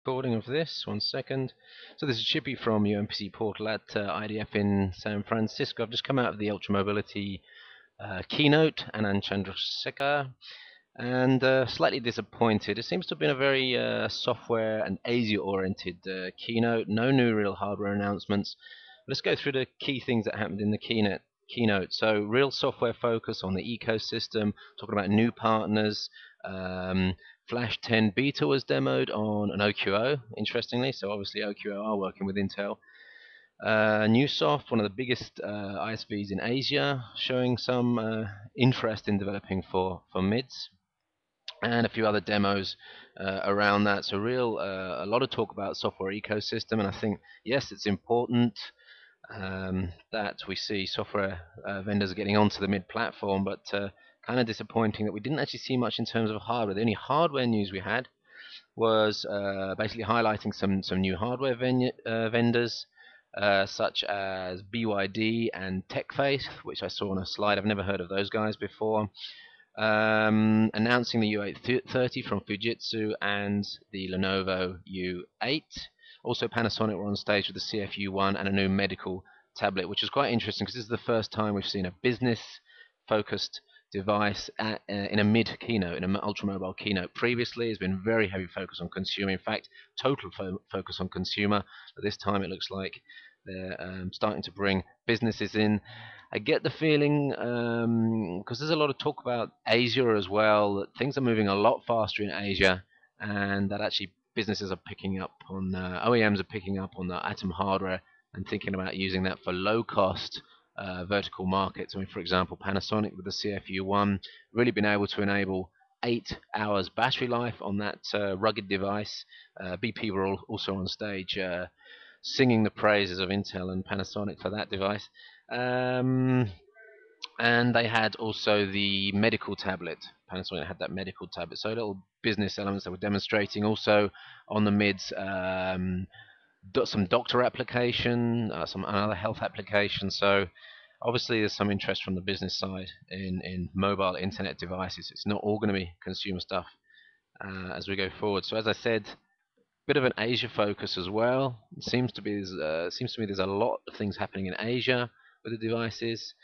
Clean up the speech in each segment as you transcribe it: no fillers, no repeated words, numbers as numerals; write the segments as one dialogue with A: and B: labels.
A: recording of this. 1 second. So this is Chippy from UMPC Portal at IDF in San Francisco. I've just come out of the Ultra Mobility keynote, Anand Chandrasekhar, and slightly disappointed. It seems to have been a very software and Asia-oriented keynote. No new real hardware announcements. Let's go through the key things that happened in the keynote. So real software focus on the ecosystem, talking about new partners. Flash 10 beta was demoed on an OQO, interestingly. So obviously OQO are working with Intel. Newsoft, one of the biggest ISVs in Asia, showing some interest in developing for MIDs, and a few other demos around that. So a lot of talk about software ecosystem, and I think, yes, it's important that we see software vendors getting onto the mid platform, but kind of disappointing that we didn't actually see much in terms of hardware. The only hardware news we had was basically highlighting some new hardware vendors, such as BYD and TechFace, which I saw on a slide. I've never heard of those guys before. Announcing the U830 from Fujitsu and the Lenovo U8. Also, Panasonic were on stage with the CFU1 and a new medical tablet, which is quite interesting because this is the first time we've seen a business-focused device in a mid keynote, in an ultra mobile keynote. Previously, it's been very heavy focus on consumer. In fact, total focus on consumer. But this time, it looks like they're starting to bring businesses in. I get the feeling, because there's a lot of talk about Asia as well, that things are moving a lot faster in Asia, and that actually businesses are picking up on, OEMs are picking up on the Atom hardware and thinking about using that for low-cost vertical markets. I mean, for example, Panasonic with the CFU1 really been able to enable 8 hours battery life on that rugged device. BP were also on stage singing the praises of Intel and Panasonic for that device. And they had also the medical tablet. Panasonic had that medical tablet. So little business elements that were demonstrating also on the mids. Some doctor application, some other health application. So obviously there's some interest from the business side in mobile internet devices. It's not all going to be consumer stuff as we go forward. So as I said, bit of an Asia focus as well. It seems to me there's a lot of things happening in Asia with the devices,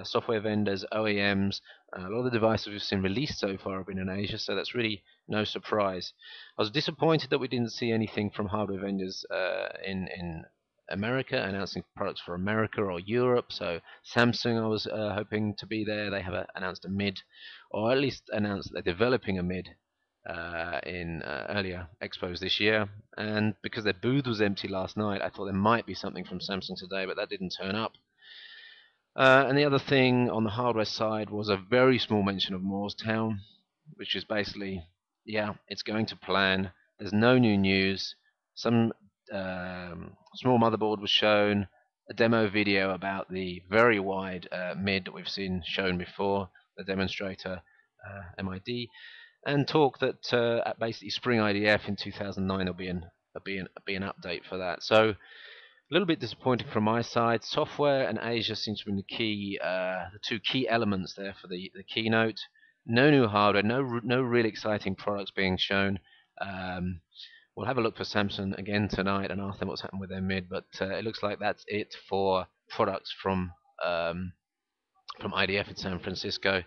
A: software vendors, OEMs. A lot of the devices we've seen released so far have been in Asia, so that's really no surprise. I was disappointed that we didn't see anything from hardware vendors in America, announcing products for America or Europe. So Samsung, I was hoping to be there. They have announced a mid, or at least announced that they're developing a mid in earlier expos this year. And because their booth was empty last night, I thought there might be something from Samsung today, but that didn't turn up. And the other thing on the hardware side was a very small mention of Moorestown, which is basically, yeah, it's going to plan. There's no new news. Some small motherboard was shown, a demo video about the very wide mid that we've seen shown before, the demonstrator MID, and talk that at basically Spring IDF in 2009 there'll be an update for that. So a little bit disappointing from my side. Software and Asia seems to be the two key elements there for the keynote. No new hardware, no really exciting products being shown. We'll have a look for Samsung again tonight and ask them what's happened with their mid, but it looks like that's it for products from IDF in San Francisco.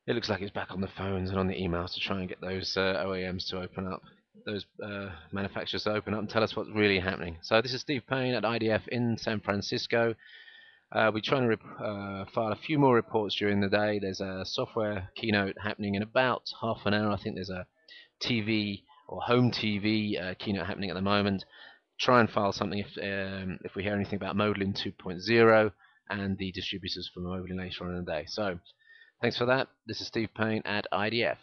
A: It looks like it's back on the phones and on the emails to try and get those OEMs to open up, those manufacturers to open up and tell us what's really happening. So this is Steve Payne at IDF in San Francisco. We're trying to file a few more reports during the day. There's a software keynote happening in about half an hour. I think there's a TV or home TV keynote happening at the moment. Try and file something if we hear anything about Modeling 2.0 and the distributors for Modeling later on in the day. So thanks for that. This is Steve Payne at IDF.